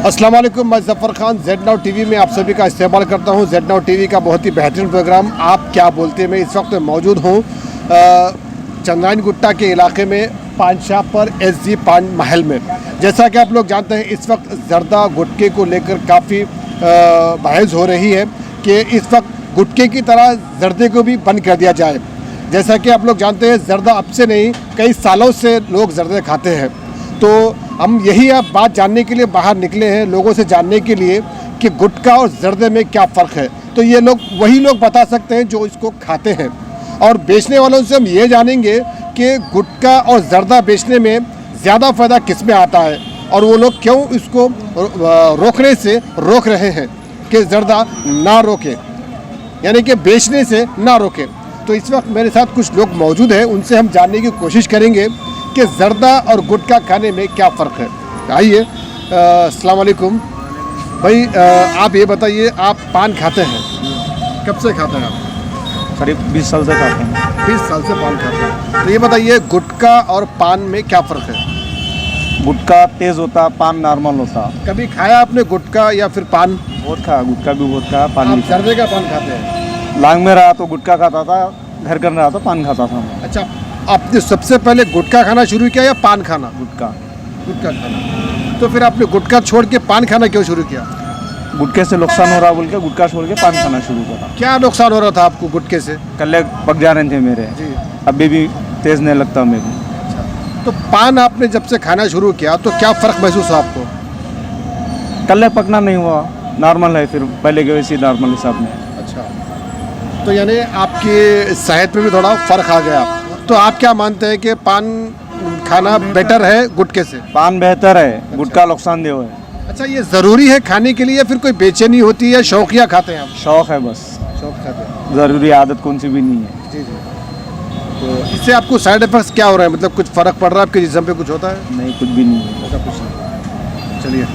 अस्सलाम वालेकुम, मैं ज़फ़र खान Z-Now TV में आप सभी का इस्तेमाल करता हूं। Z-Now TV का बहुत ही बेहतरीन प्रोग्राम आप क्या बोलते हैं। मैं इस वक्त मौजूद हूं चंद्रायन गुट्टा के इलाके में पान शॉप पर SG पान महल में। जैसा कि आप लोग जानते हैं इस वक्त जर्दा गुटके को लेकर काफ़ी बहस हो रही है कि इस वक्त गुटके की तरह जर्दे को भी बंद कर दिया जाए। जैसा कि आप लोग जानते हैं जर्दा अब से नहीं कई सालों से लोग जर्दे खाते हैं। तो हम यही अब बात जानने के लिए बाहर निकले हैं, लोगों से जानने के लिए कि गुटखा और जर्दे में क्या फ़र्क है। तो ये लोग वही लोग बता सकते हैं जो इसको खाते हैं। और बेचने वालों से हम ये जानेंगे कि गुटखा और जर्दा बेचने में ज़्यादा फ़ायदा किस में आता है और वो लोग क्यों इसको रोकने से रोक रहे हैं कि जर्दा ना रोके, यानी कि बेचने से ना रोके। तो इस वक्त मेरे साथ कुछ लोग मौजूद हैं, उनसे हम जानने की कोशिश करेंगे कि जर्दा और गुटखा खाने में क्या फ़र्क है। आइए। अस्सलाम वालेकुम भाई, आप ये बताइए, आप पान खाते हैं, कब से खाते हैं आप? करीब 20 साल से खाते हैं। 20 साल से पान खाते हैं। तो ये बताइए गुटखा और पान में क्या फ़र्क है? गुटखा तेज़ होता, पान नॉर्मल होता। कभी खाया आपने गुटखा या फिर पान? बहुत खाया, गुटखा भी बहुत खाया, पान आप भी खाया। जर्दे का पान खाते हैं? लांग में रहा तो गुटखा खाता था, घर कर रहा तो पान खाता था मैं। अच्छा, आपने सबसे पहले गुटखा खाना शुरू किया या पान खाना? गुटखा। गुटखा खाना। तो फिर आपने गुटखा छोड़ के पान खाना क्यों शुरू किया? गुटखे से नुकसान हो रहा बोल के गुटखा छोड़ के पान खाना शुरू करा। क्या नुकसान हो रहा था आपको गुटखे से? कल्ले पक जा रहे थे मेरे, जी। अभी भी तेज़ नहीं लगता मेरे। तो पान आपने जब से खाना शुरू किया तो क्या फ़र्क महसूस हुआ आपको? कल्ले पकना नहीं हुआ, नॉर्मल है, फिर पहले के वैसे नॉर्मल हिसाब में। अच्छा, तो यानी आपकी सेहत में भी थोड़ा फ़र्क आ गया। तो आप क्या मानते हैं कि पान खाना बेटर है गुटखे से? पान बेहतर है, गुटखा नुकसानदेह है। अच्छा, ये ज़रूरी है खाने के लिए या फिर कोई बेचैनी होती है या शौकिया खाते हैं आप? शौक है बस, शौक खाते हैं। ज़रूरी आदत कौन सी भी नहीं है। जी जी। तो इससे आपको साइड इफ़ेक्ट्स क्या हो रहा है, मतलब कुछ फ़र्क पड़ रहा है आपके जिस्म पे, कुछ होता है? नहीं, कुछ भी नहीं है। ऐसा कुछ नहीं।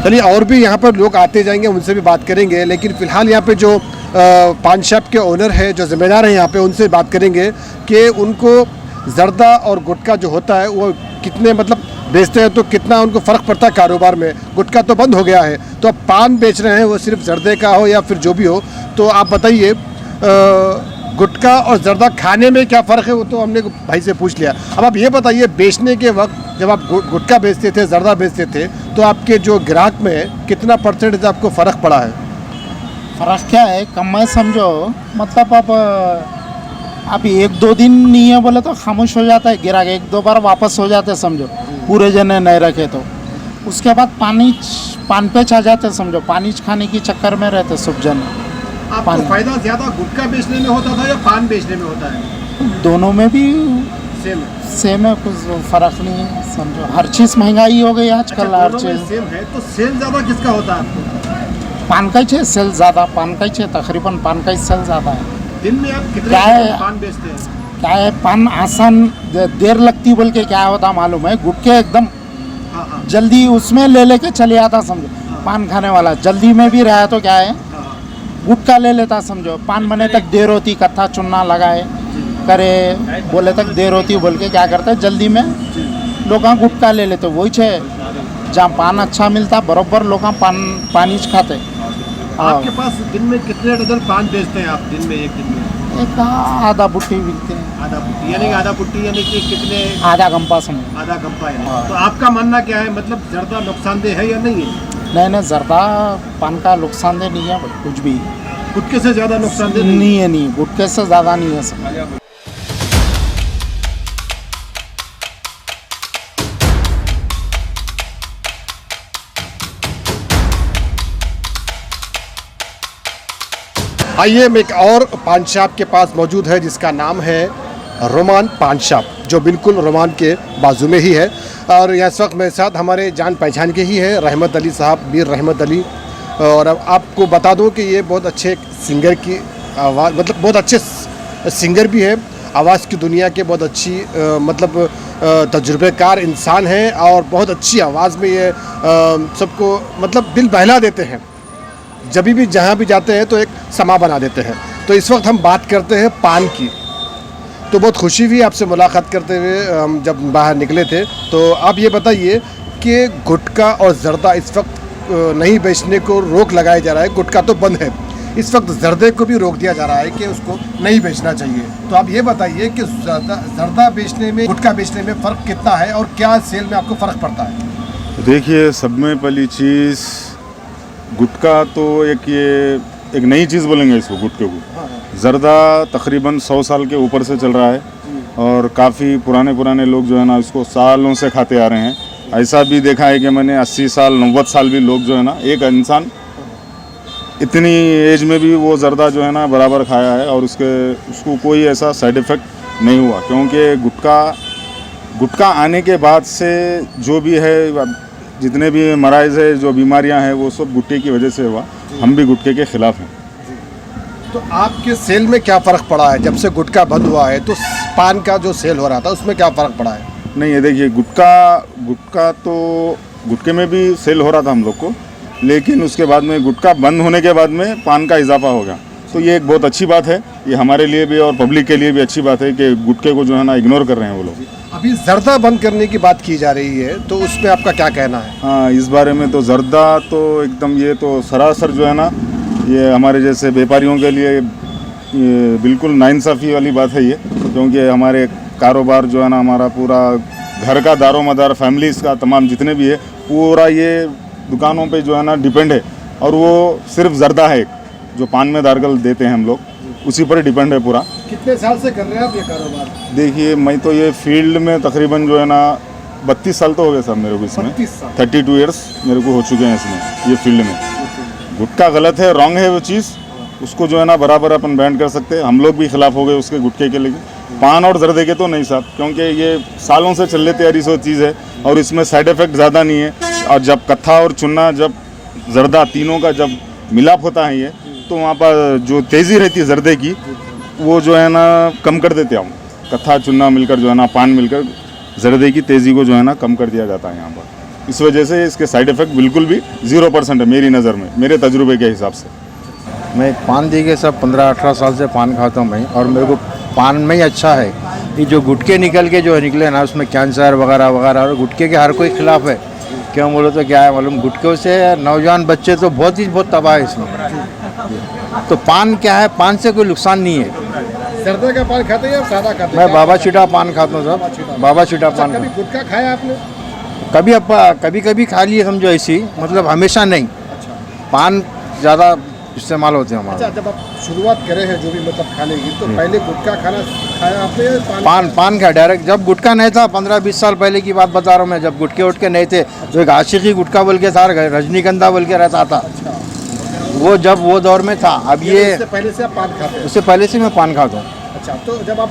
चलिए और भी यहाँ पर लोग आते जाएंगे, उनसे भी बात करेंगे। लेकिन फ़िलहाल यहाँ पे जो पान शॉप के ओनर है, जो ज़िम्मेदार हैं यहाँ पे, उनसे बात करेंगे कि उनको जर्दा और गुटखा जो होता है वो कितने मतलब बेचते हैं, तो कितना उनको फ़र्क पड़ता है कारोबार में। गुटखा तो बंद हो गया है, तो अब पान बेच रहे हैं, वो सिर्फ जर्दे का हो या फिर जो भी हो। तो आप बताइए गुटखा और जर्दा खाने में क्या फ़र्क है, वो तो हमने भाई से पूछ लिया। अब आप ये बताइए, बेचने के वक्त जब आप गुटखा बेचते थे, जर्दा बेचते थे, तो आपके जो ग्राहक में कितना परसेंटेज आपको फ़र्क पड़ा है? फ़र्क क्या है, कम है समझो। मतलब अब 1-2 दिन नहीं है बोले तो खामोश हो जाता है ग्राहक, 1-2 बार वापस हो जाते समझो, पूरे जने नहीं रखे तो। उसके बाद पान पे आ जाते समझो, पानी खाने की चक्कर में रहते सब जने। आपको फ़ायदा ज़्यादा गुटखा बेचने में होता था या पान बेचने में होता है? दोनों में भी सेम है, कुछ फ़र्क नहीं है समझो। हर चीज़ महंगाई हो गई आजकल। हर चीज़ सेम है, तो सेल ज़्यादा किसका होता है आपको? पान का ही सेल ज़्यादा, पान का ही तकरीबन पान का ही सेल ज़्यादा है। दिन में आप कितने क्या है? पान बेचते हैं? क्या है, पान आसान देर लगती बोल के क्या होता मालूम है, गुटके एकदम हाँ हाँ जल्दी उसमें ले चले आता समझो। पान खाने वाला जल्दी में भी रहा तो क्या है, हाँ। गुटखा ले लेता समझो। पान बने तक देर होती, कत्था चुनना लगाए करे बोले तक देर होती बोल के क्या करते जल्दी में लोग गुटखा ले लेते। वही छे जहाँ पान अच्छा मिलता बराबर लोग पानी खाते। आपके पास दिन में कितने डजन पान बेचते हैं आप? दिन में, एक दिन में एक आधा बुट्टी बिकते हैं। आधा पुट्टी, यानी कि आधा पुट्टी यानी कि कितने? आधा गंपा समझो। आधा गप्पा है। तो आपका मानना क्या है, मतलब जर्दा नुकसानदेह है या नहीं है? नहीं, जर्दा पान का नुकसानदेह नहीं है कुछ भी। गुटखे से ज़्यादा नुकसानदेह नहीं है, नहीं, गुटखे से ज़्यादा नहीं है सब। आइए, मैं एक और पान शॉप के पास मौजूद है जिसका नाम है रोमान पान शॉप, जो बिल्कुल रोमान के बाजू में ही है। और इस वक्त मेरे साथ हमारे जान पहचान के ही है रहमत अली साहब, मीर रहमत अली। और अब आपको बता दूं कि ये बहुत अच्छे सिंगर की आवाज़, मतलब बहुत अच्छे सिंगर भी है, आवाज़ की दुनिया के बहुत अच्छी मतलब तजुर्बेकार इंसान हैं और बहुत अच्छी आवाज़ में ये सबको मतलब दिल बहला देते हैं। जब भी जहाँ भी जाते हैं तो एक समा बना देते हैं। तो इस वक्त हम बात करते हैं पान की। तो बहुत खुशी हुई आपसे मुलाकात करते हुए, हम जब बाहर निकले थे। तो आप ये बताइए कि गुटखा और जर्दा इस वक्त नहीं बेचने को रोक लगाया जा रहा है। गुटखा तो बंद है, इस वक्त जर्दे को भी रोक दिया जा रहा है कि उसको नहीं बेचना चाहिए। तो आप ये बताइए कि जर्दा बेचने में गुटखा बेचने में फ़र्क कितना है और क्या सेल में आपको फ़र्क पड़ता है? देखिए, सब में पहली चीज़ गुटखा तो एक नई चीज़ बोलेंगे इसको, गुटखे को। जर्दा तकरीबन 100 साल के ऊपर से चल रहा है और काफ़ी पुराने लोग जो है ना इसको सालों से खाते आ रहे हैं। ऐसा भी देखा है कि मैंने 80 साल 90 साल भी लोग जो है ना, एक इंसान इतनी एज में भी वो जर्दा जो है ना बराबर खाया है और उसको कोई ऐसा साइड इफ़ेक्ट नहीं हुआ। क्योंकि गुटखा आने के बाद से जो भी है, जितने भी मराइज़ है, जो बीमारियां हैं, वो सब गुटखे की वजह से हुआ। हम भी गुटखे के ख़िलाफ़ हैं। तो आपके सेल में क्या फ़र्क पड़ा है जब से गुटखा बंद हुआ है? तो पान का जो सेल हो रहा था उसमें क्या फ़र्क पड़ा है? नहीं, ये देखिए, गुटखा तो गुटखे में भी सेल हो रहा था हम लोग को, लेकिन उसके बाद में गुटखा बंद होने के बाद में पान का इजाफा हो गया। तो ये एक बहुत अच्छी बात है, ये हमारे लिए भी और पब्लिक के लिए भी अच्छी बात है कि गुटखे को जो है ना इग्नोर कर रहे हैं वो लोग। अभी जर्दा बंद करने की बात की जा रही है, तो उसमें आपका क्या कहना है? हाँ, इस बारे में तो जर्दा तो एकदम, ये तो सरासर जो है ना, ये हमारे जैसे व्यापारियों के लिए ये बिल्कुल नाइंसाफ़ी वाली बात है ये। क्योंकि हमारे कारोबार जो है ना, हमारा पूरा घर का दारोमदार, फैमिलीज़ का तमाम जितने भी है, पूरा ये दुकानों पे जो है ना डिपेंड है। और वो सिर्फ जर्दा है जो पान में दारगल देते हैं हम लोग, उसी पर डिपेंड है पूरा। कितने साल से कर रहे हैं आप ये कारोबार? देखिए, मैं तो ये फील्ड में तकरीबन जो है ना 32 साल तो हो गए साहब मेरे को इसमें। 32 ईयर्स मेरे को हो चुके हैं इसमें, ये फील्ड में। गुटखा गलत है, रॉन्ग है वो चीज़, उसको जो है ना बराबर अपन बैन कर सकते हैं। हम लोग भी खिलाफ हो गए उसके गुटखे के लिए। पान और जर्दे के तो नहीं साहब, क्योंकि ये सालों से चल रही सो चीज़ है और इसमें साइड इफ़ेक्ट ज़्यादा नहीं है। और जब कत्था और चुन्ना, जब जर्दा, तीनों का जब मिलाप होता है ये, तो वहाँ पर जो तेज़ी रहती है जर्दे की, वो जो है ना कम कर देते हैं हम। कत्था चुन्ना मिलकर जो है ना, पान मिलकर जर्दे की तेज़ी को जो है ना कम कर दिया जाता है यहाँ पर। इस वजह से इसके साइड इफ़ेक्ट बिल्कुल भी 0% है मेरी नज़र में, मेरे तजुर्बे के हिसाब से। मैं पान देखिए सब 15-18 साल से पान खाता हूँ भाई, और मेरे को पान में ही अच्छा है। ये जो गुटखे निकल के जो निकले ना, उसमें कैंसर वगैरह वगैरह, और गुटखे के हर कोई खिलाफ है। क्यों बोलो तो क्या है मालूम, गुटखों से नौजवान बच्चे तो बहुत तबाह है इसमें। तो पान क्या है, पान से कोई नुकसान नहीं है। जर्दा का पान खाते हैं या सादा खाते हैं? मैं बाबा छीटा पान खाता हूँ साहब, बाबा छीटा पान। कभी गुटखा खाया आपने? कभी खा लिए समझो, ऐसी मतलब हमेशा नहीं। पान ज़्यादा इस्तेमाल होते हैं हमारे। अच्छा, जब आप शुरुआत करे हैं जो भी मतलब खाने की, तो पहले गुटखा खाया आपने या पान खाया डायरेक्ट? जब गुटखा नहीं था, 15-20 साल पहले की बात बता रहा हूँ मैं, जब गुटके उटके नहीं थे, जो एक आशिकी गुटखा बोल के था, रजनीगंधा बोल के रहता था, वो जब वो दौर में था। अब ये उससे पहले से आप पान खाते हैं? उससे पहले से मैं पान खाता हूँ। अच्छा, तो जब आप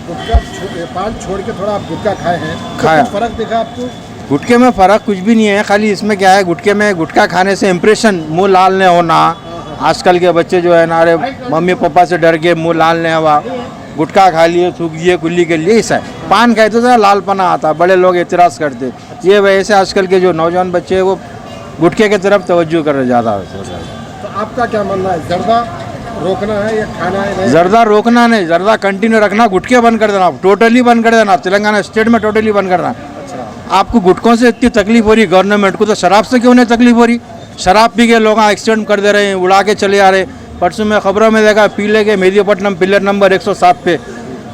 पान छोड़ के थोड़ा आप गुटखा खाए हैं, तो खाया। कुछ फर्क देखा आपको? गुटके में फ़र्क कुछ भी नहीं है, खाली इसमें क्या है, गुटके में गुटखा खाने से इम्प्रेशन, मुंह लाल नहीं होना। आजकल के बच्चे जो है ना, अरे मम्मी पापा से डर के मुंह लाल नहीं हुआ, गुटखा खा लिए, थूक दिए कुल्ली के लिए, ऐसा है। पान खाए तो लालपना आता, बड़े लोग एतराज़ करते। ये वजह से आजकल के जो नौजवान बच्चे हैं वो गुटखे की तरफ तवज्जो कर रहे ज़्यादा। तो आपका क्या मानना है, जर्दा रोकना है या खाना है? जर्दा रोकना नहीं, जर्दा कंटिन्यू रखना, गुटखे बंद कर देना, टोटली बंद कर देना, तेलंगाना स्टेट में टोटली बंद करना। आपको गुटखों से इतनी तकलीफ हो रही गवर्नमेंट को, तो शराब से क्यों नहीं तकलीफ हो रही? शराब पी के लोग एक्सीडेंट कर दे रहे हैं, उड़ा के चले आ रहे। परसों में खबरों में देखा, पी लेके मेदियोपट्टनम पिलर नंबर 107 पे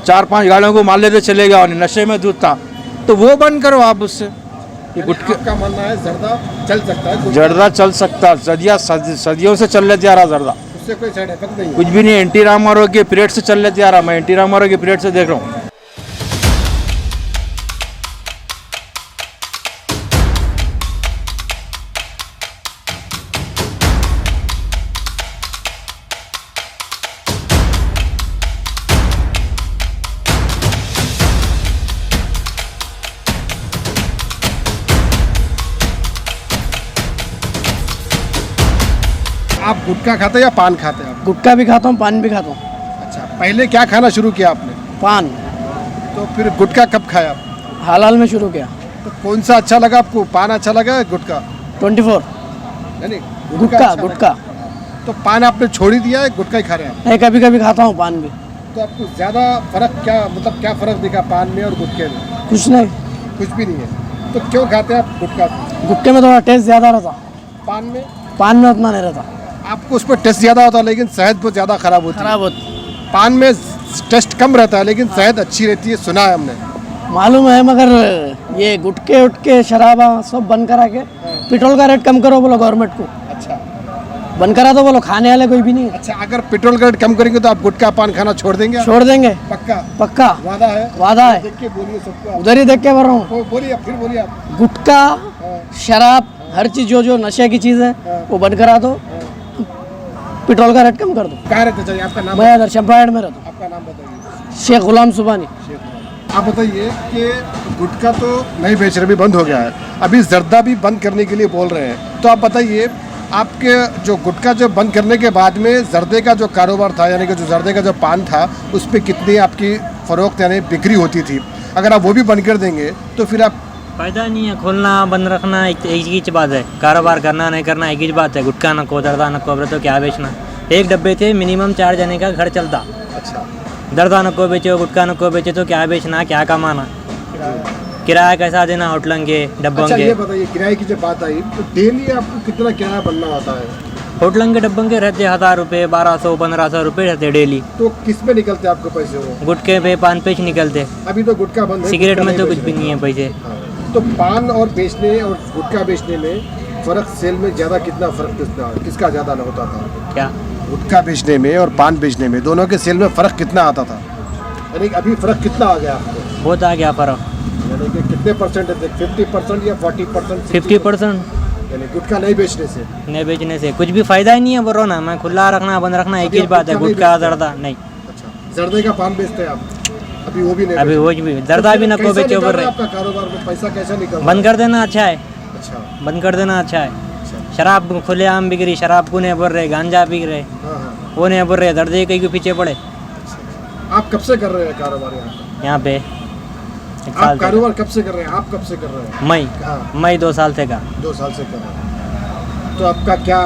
4-5 गाड़ियों को मार लेते चले गया, और नशे में दूध था। तो वो बंद करो आप उससे। ये गुटखे आपका मानना है जर्दा चल सकता है? जर्दा चल सकता, सदियों से चल लेते आ रहा जर्दा, उससे कोई साइड इफेक्ट नहीं है? कुछ भी नहीं। एनटी रामाराव के पीरियड से चल लेते आ रहा, मैं एनटी रामाराव के पीरियड से देख रहा हूँ। आप गुटखा खाते हैं या पान खाते हैं आप? गुटखा भी खाता हूँ, पान भी खाता हूँ। अच्छा, पहले क्या खाना शुरू किया आपने? पान। तो फिर गुटखा कब खाया आप? हाल में शुरू किया। तो कौन सा अच्छा लगा आपको, पान अच्छा लगा या गुटखा? 24 यानी गुटखा अच्छा गुटखा। लगा। तो पान आपने छोड़ ही दिया है, गुटखा ही खा रहे हैं आप? नहीं, कभी कभी खाता हूँ पान भी। तो आपको ज़्यादा फर्क क्या, मतलब क्या फ़र्क दिखा पान में और गुटखे में? कुछ नहीं। कुछ भी नहीं है। तो क्यों खाते हैं आप गुटखा? गुटके में थोड़ा टेस्ट ज़्यादा रहता, पान में पान में उतना नहीं रहता, आपको उस पर टेस्ट ज़्यादा होता है लेकिन सेहत बहुत ज़्यादा खराब होती है। खराब होता। पान में टेस्ट कम रहता है लेकिन सेहत अच्छी रहती है, सुना है हमने। मालूम है, मगर ये गुटके उटके शराबा सब बंद करा के पेट्रोल का रेट कम करो बोलो गवर्नमेंट को। अच्छा बंद करा तो बोलो, खाने वाले कोई भी नहीं है। अच्छा, अगर पेट्रोल का रेट कम करेंगे तो आप गुटखा पान खाना छोड़ देंगे? छोड़ देंगे, पक्का पक्का वादा है? वादा है। देख के बोलिए सबको आप। उधर ही देख के बोल रहा हूँ, बोलिए फिर बोलिए आप। गुटखा शराब हर चीज़ जो नशे की चीज़ है वो बंद करा दो, पेट्रोल का रेट कम कर दो। कहाँ रहते चाहिए? आपका नाम? मैं इधर शंपायड़ में रहता आपका नाम बताइए। हूँ, शेख गुलाम सुबानी। आप बताइए कि गुटखा तो नहीं बेच रहे, भी बंद हो गया है, अभी जर्दा भी बंद करने के लिए बोल रहे हैं, तो आप बताइए आपके जो गुटखा जो बंद करने के बाद में जर्दे का जो कारोबार था, यानी कि जो जर्दे का जो पान था, उस पर कितनी आपकी फरोख्त यानी बिक्री होती थी? अगर आप वो भी बंद कर देंगे तो फिर आप फायदा नहीं है, खोलना बंद रखना एक ही बात है, कारोबार करना नहीं करना एक ही बात है। गुटखा न को दर्दा न कोबरे तो क्या बेचना। एक डब्बे थे मिनिमम 4 जने का घर चलता। अच्छा दर्दा न को बेचे गुटखा न को बेचे तो क्या बेचना, क्या कमाना, किराया कैसा देना होटलों के डब्बों अच्छा, के। ये बताइए किराए की जब बात आई तो डेली आपको कितना किराया बनना होता है? होटलों के डब्बों के रहते 1000 रुपये, 1200-1500 रुपये रहते डेली। तो किस में निकलते आपको पैसे? वो गुटके पे पान पे ही निकलते, अभी तो गुटखा बंद है, सिगरेट गुटखा में तो नहीं कुछ बेच भी नहीं है पैसे। रहे। हाँ, तो पान और बेचने और गुटखा बेचने में फर्क, सेल में ज़्यादा कितना फर्क किसका ज़्यादा होता था? क्या गुटखा बेचने में और पान बेचने में दोनों के सेल में फ़र्क कितना आता था? यानी कि अभी फ़र्क कितना आ गया आपको? बहुत आ गया फ़र्क, यानी कि कितने परसेंट है? 50% या 40%? 50%। यानी गुटखा नहीं बेचने से? नहीं बेचने से कुछ भी फायदा ही नहीं है, बोल रहा हूँ ना मैं। खुला रखना बंद रखना एक ही बात है, गुटखा दर्दा नहीं। अच्छा, जर्दे का पान बेचते हैं आप? अभी वो भी नहीं अभी वो भी दर्दा भी न को कैसा बेचे निकल बोल रहा है रहे। आपका कारोबार में पैसा कैसा निकल रहा बंद कर देना अच्छा है, है? अच्छा बंद कर देना अच्छा है। अच्छा, शराब खुलेआम बिक रही, शराब को नहीं बोल रहे, गांजा बिक रहे, हाँ हाँ। वो नहीं बोल रहे, दर्दे कहीं के पीछे पड़े। आप कब से कर रहे हैं कारोबार यहाँ पे 1 आप साल से। कारोबार कब से कर रहे हैं? आप कब से कर रहे हैं? मई हाँ, मई 2 साल से का। 2 साल से कर रहे हैं। तो आपका क्या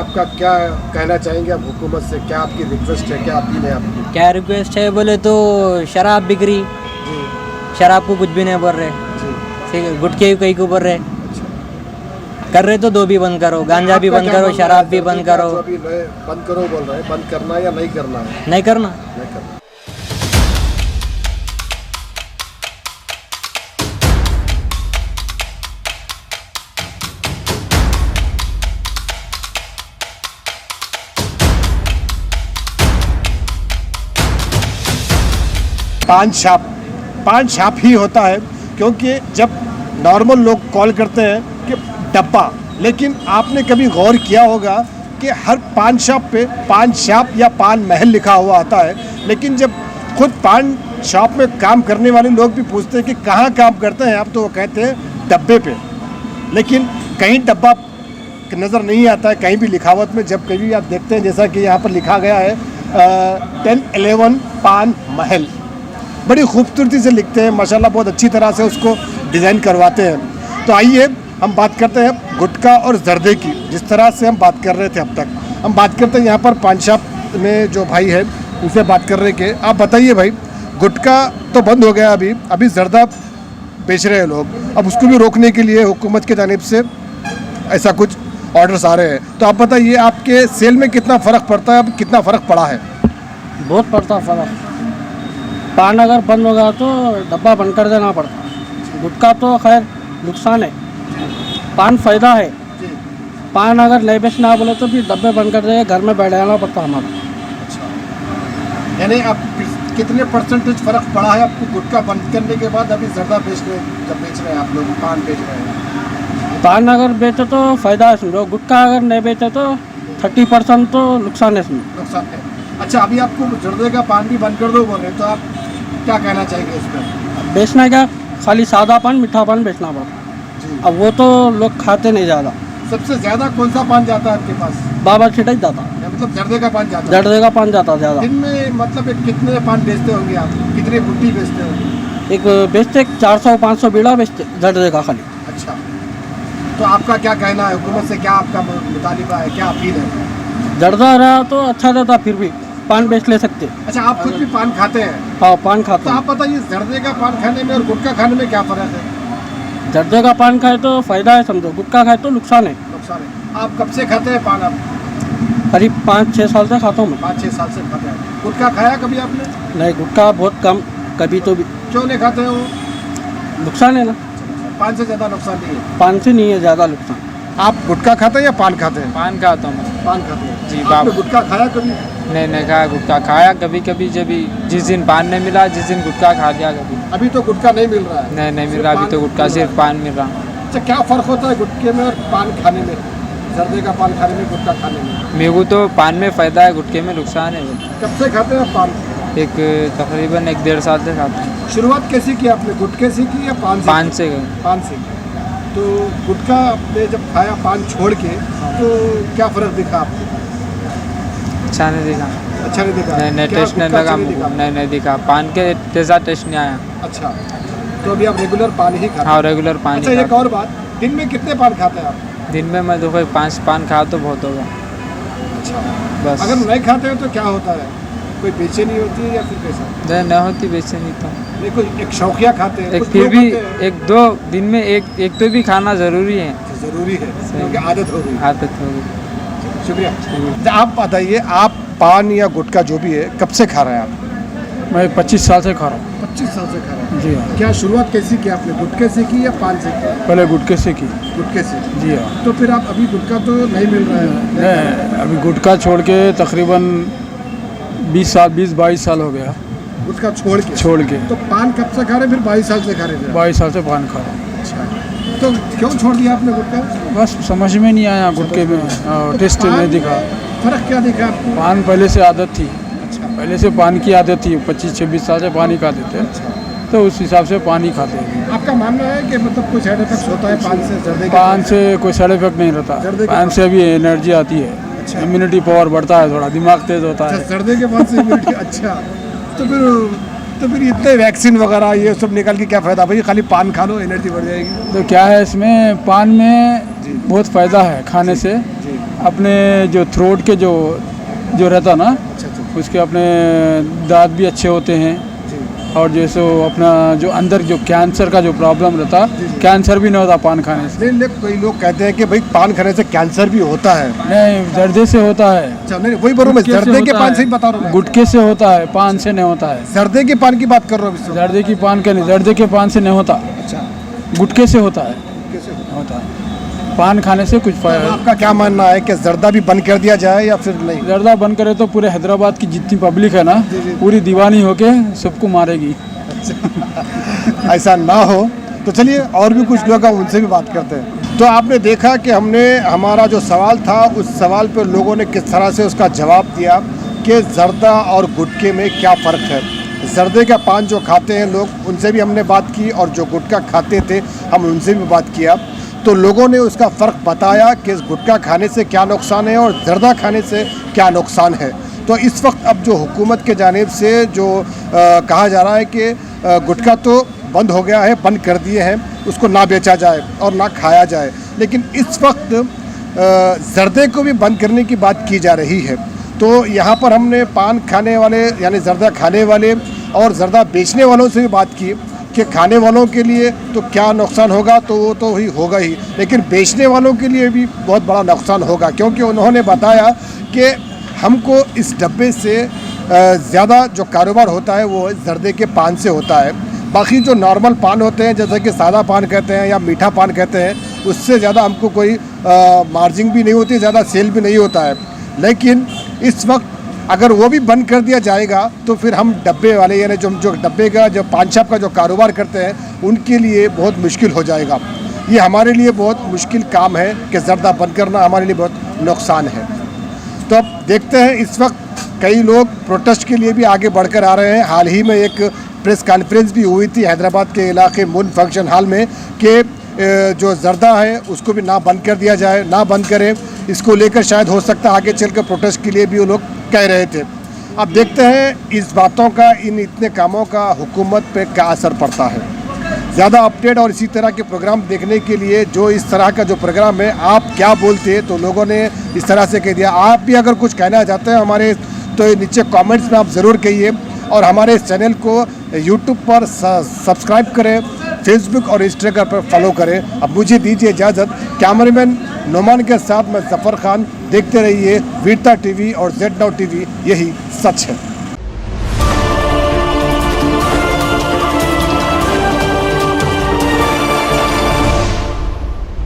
कहना चाहेंगे आप हुकूमत से? क्या आपकी रिक्वेस्ट है, क्या अपील है आपकी? क्या रिक्वेस्ट है बोले तो, शराब बिक रही, जी शराब को कुछ भी नहीं बोल रहे, जी। ठीक है, गुटके कहीं को बोल रहे, अच्छा, कर रहे तो 2 भी बंद करो, गांजा भी आपका बंद क्या करो, मानना शराब है? भी जर्दे बंद का करो। जो अभी नए बंद करो बोल रहे हैं, बंद करना है या नहीं करना है? नहीं करना। नहीं करना। पान छाप ही होता है, क्योंकि जब नॉर्मल लोग कॉल करते हैं कि डब्बा, लेकिन आपने कभी गौर किया होगा कि हर पान शॉप पे पान शॉप या पान महल लिखा हुआ आता है, लेकिन जब खुद पान शॉप में काम करने वाले लोग भी पूछते हैं कि कहाँ काम करते हैं आप, तो वो कहते हैं डब्बे पे, लेकिन कहीं डब्बा नज़र नहीं आता है कहीं भी लिखावट में। जब कभी आप देखते हैं जैसा कि यहाँ पर लिखा गया है 10-11 पान महल, बड़ी खूबसूरती से लिखते हैं माशाल्लाह, बहुत अच्छी तरह से उसको डिज़ाइन करवाते हैं। तो आइए हम बात करते हैं गुटखा और जर्दे की, जिस तरह से हम बात कर रहे थे अब तक। हम बात करते हैं यहाँ पर पान शॉप में जो भाई है उनसे बात कर रहे कि आप बताइए भाई, गुटखा तो बंद हो गया, अभी जर्दा बेच रहे हैं लोग, अब उसको भी रोकने के लिए हुकूमत की जानिब से ऐसा कुछ ऑर्डर्स आ रहे हैं, तो आप बताइए आपके सेल में कितना फ़र्क पड़ता है, अब कितना फ़र्क पड़ा है? बहुत पड़ता फर्क। पान अगर बंद होगा तो डब्बा बंद कर देना पड़ता, गुटखा तो खैर नुकसान है, पान फ़ायदा है। पान अगर नहीं बेचना बोले तो फिर डब्बे बंद कर देंगे, घर में बैठ जाना पड़ता हमारा। यानी अब कितने परसेंटेज फ़र्क पड़ा है आपको गुटखा बंद करने के बाद, अभी ज़र्दा बेच रहे हैं आप लोग, पान बेच रहे हैं? पान अगर बेचे तो फ़ायदा है समझो, गुटखा अगर नहीं बेचे तो 30% तो नुकसान है समझो। नुकसान है। अच्छा, अभी आपको जर्दे का पान भी बंद कर दो बोल रहे हैं, तो आप क्या कहना चाहेंगे इस पर? बेचना क्या, खाली सादा पान मीठा पान बेचना पड़ता। जी। अब वो तो लोग खाते नहीं ज़्यादा। सबसे ज़्यादा कौन सा पान जाता है आपके पास? बाबा छिटा ही जाता, या मतलब जर्दे का पान जाता है? जर्दे का पान जाता ज़्यादा। दिन में मतलब एक कितने पान बेचते होंगे आप, कितने बुट्टी बेचते होंगे? एक बेचते 400-500 बीड़ा बेचते जर्दे का खाली। अच्छा, तो आपका क्या कहना है, हुकूमत से क्या आपका मुतालिबा है, क्या अपील है? जर्दा रहा तो अच्छा रहता, फिर भी पान बेच ले सकते। अच्छा, आप खुद भी पान खाते हैं? हाँ पान तो खाता आप बताइए जर्दे का पान खाने में और गुटखा खाने में क्या फ़र्क है? जर्दे का पान खाए तो फायदा है समझो, गुटखा खाए तो नुकसान है। नुकसान है। आप कब से खाते हैं पान? आप करीब 5-6 साल से खाता हूँ मैं। 5-6 साल से खाते हैं। गुटखा खाया कभी आपने? नहीं, गुटखा बहुत कम, कभी तो भी। क्यों नहीं खाते हो? नुकसान है ना, पान से ज़्यादा नुकसान नहीं है। पान से नहीं है ज़्यादा नुकसान। आप गुटखा खाते हैं या पान खाते हैं? पान खाता हूँ मैं। पान खाते हैं जी, आपने बाबा। गुटखा खाया कभी? नहीं खाया गुटखा, खाया कभी कभी, जब भी जिस दिन पान नहीं मिला जिस दिन गुटखा खा लिया कभी। अभी तो गुटखा नहीं मिल रहा है। नहीं मिल सिर्फ रहा, अभी पान तो गुटखा मिल सिर्फ रहा पान मिल रहा। है। अच्छा, क्या फ़र्क होता है गुटखे में और पान खाने में? जर्दे का पान खाने में, गुटखा खाने में? मेरे को तो पान में फ़ायदा है, गुटखे में नुकसान है। कब से खाते हैं आप पान? तकरीबन 1-1.5 साल से खाता हूँ। शुरुआत कैसी की आपने, गुटखे से की या पान से? पान से पान से। तो गुटखा आपने जब खाया पान छोड़ के, तो क्या फ़र्क दिखा आपको? अच्छा नहीं दिखा। अच्छा नहीं दिखा? नहीं क्या टेस्ट नहीं गुटखा लगा अच्छा मुझको, दिखा? नहीं दिखा, पान के जैसा टेस्ट नहीं आया। अच्छा, तो अभी आप रेगुलर पान ही खाते हैं? हाँ, रेगुलर पान अच्छा, ही एक खाता और बात, दिन में कितने पान खाते हैं आप? हूँ। दिन में मैं देखो 5 पान खा तो बहुत होगा अच्छा, बस। अगर नहीं खाते हो तो क्या होता है? कोई बेचैनी होती है या फिर कैसा? नहीं होती बेचैनी तो। नहीं, कोई एक शौकिया खाते हैं, एक कुछ फिर लोग भी होते हैं। 1-2 दिन में एक तो भी खाना ज़रूरी है। ज़रूरी है क्योंकि आदत हो गई। आदत हो गई। शुक्रिया। आप बताइए, आप पान या गुटखा जो भी है कब से खा रहे हैं आप? मैं 25 साल से खा रहा हूँ। 25 साल से खा रहे हैं। जी हाँ, क्या शुरुआत कैसी की आपने, गुटखे से की या पान से की? पहले गुटखे से की। गुटखे से। जी हाँ। तो फिर आप अभी गुटखा तो नहीं मिल रहा है? नहीं, अभी गुटखा छोड़ के तकरीबन 20-22 साल हो गया गुटखा छोड़ के। तो पान कब से खा रहे हैं? फिर 22 साल से खा रहे थे? 22 साल से पान खा रहा हूँ। अच्छा, तो क्यों छोड़ दिया आपने गुटखा? बस समझ में नहीं आया गुटखे में, टेस्ट नहीं दिखा। फर्क क्या दिखा आपको? पान पहले से आदत थी, पहले से पान की आदत थी, 25-26 साल से पानी खाते थे, तो उस हिसाब से पानी खाते हैं। आपका मानना है कि मतलब कोई साइड इफेक्ट होता है पान से? जर्दे के पान से कोई साइड इफेक्ट नहीं रहता। जर्दे के पान से अभी एनर्जी आती है, इम्यूनिटी पावर बढ़ता है, थोड़ा दिमाग तेज होता अच्छा, है। जर्दे के पान से immunity- अच्छा, तो फिर इतने वैक्सीन वगैरह ये सब निकल के क्या फ़ायदा भाई? खाली पान खा लो, एनर्जी बढ़ जाएगी। तो क्या है इसमें, पान में बहुत फ़ायदा है खाने से। अपने जो थ्रोट के जो रहता ना, अच्छा, उसके अपने दांत भी अच्छे होते हैं, और जैसे वो अपना जो अंदर जो कैंसर का जो प्रॉब्लम रहता, कैंसर भी नहीं होता पान खाने से। नहीं, कई लोग कहते हैं कि भाई पान खाने से कैंसर भी होता है। नहीं, जर्दे से होता है। अच्छा, नहीं वही बोल रहा हूँ मैं, गुटखे से जर्दे के होता पान से है। ही बता रहा हूँ मैं। गुटखे से होता है, पान से नहीं होता है। जर्दे के पान की बात कर रहा हूँ इस वक्त। जर्दे की पान का नहीं, जर्दे के पान से नहीं होता, अच्छा, गुटखे से होता है। कैसे होता होता है पान खाने से कुछ है? फायदा। आपका क्या मानना है कि जर्दा भी बंद कर दिया जाए या फिर नहीं? जर्दा बंद करे तो पूरे हैदराबाद की जितनी पब्लिक है ना, पूरी दीवानी होके सबको मारेगी। ऐसा ना हो तो चलिए और भी कुछ लोग हैं, उनसे भी बात करते हैं। तो आपने देखा कि हमने हमारा जो सवाल था, उस सवाल पर लोगों ने किस तरह से उसका जवाब दिया कि जर्दा और गुटखे में क्या फ़र्क है। जर्दे का पान जो खाते हैं लोग, उनसे भी हमने बात की, और जो गुटखा खाते थे हम उनसे भी बात किया। तो लोगों ने उसका फ़र्क बताया कि गुटखा खाने से क्या नुकसान है और जर्दा खाने से क्या नुकसान है। तो इस वक्त अब जो हुकूमत के जानिब से जो कहा जा रहा है कि गुटखा तो बंद हो गया है, बंद कर दिए हैं, उसको ना बेचा जाए और ना खाया जाए, लेकिन इस वक्त जर्दे को भी बंद करने की बात की जा रही है। तो यहाँ पर हमने पान खाने वाले यानी जर्दा खाने वाले और जर्दा बेचने वालों से भी बात की कि खाने वालों के लिए तो क्या नुकसान होगा, तो वो तो ही होगा ही, लेकिन बेचने वालों के लिए भी बहुत बड़ा नुकसान होगा, क्योंकि उन्होंने बताया कि हमको इस डब्बे से ज़्यादा जो कारोबार होता है वो जर्दे के पान से होता है। बाकी जो नॉर्मल पान होते हैं, जैसे कि सादा पान कहते हैं या मीठा पान कहते हैं, उससे ज़्यादा हमको कोई मार्जिन भी नहीं होती, ज़्यादा सेल भी नहीं होता है। लेकिन इस वक्त अगर वो भी बंद कर दिया जाएगा तो फिर हम डब्बे वाले यानी जो डब्बे का जो पान शॉप का जो कारोबार करते हैं उनके लिए बहुत मुश्किल हो जाएगा। ये हमारे लिए बहुत मुश्किल काम है कि जर्दा बंद करना हमारे लिए बहुत नुकसान है। तो अब देखते हैं, इस वक्त कई लोग प्रोटेस्ट के लिए भी आगे बढ़कर आ रहे हैं। हाल ही में एक प्रेस कॉन्फ्रेंस भी हुई थी हैदराबाद के इलाके मुन फंक्शन हॉल में कि जो जर्दा है उसको भी ना बंद कर दिया जाए, ना बंद करें। इसको लेकर शायद हो सकता है आगे चलकर प्रोटेस्ट के लिए भी वो लोग कह रहे थे। अब देखते हैं इस बातों का, इन इतने कामों का हुकूमत पे क्या असर पड़ता है। ज़्यादा अपडेट और इसी तरह के प्रोग्राम देखने के लिए, जो इस तरह का जो प्रोग्राम है, आप क्या बोलते हैं, तो लोगों ने इस तरह से कह दिया। आप भी अगर कुछ कहना चाहते हैं हमारे, तो नीचे कमेंट्स में आप ज़रूर कहिए, और हमारे इस चैनल को यूट्यूब पर सब्सक्राइब करें, फेसबुक और इंस्टाग्राम पर फॉलो करें। अब मुझे दीजिए इजाज़त, कैमरामैन नोमान के साथ मैं जफ़र खान। देखते रहिए वीरता टीवी और जेड नाउ टीवी, यही सच है।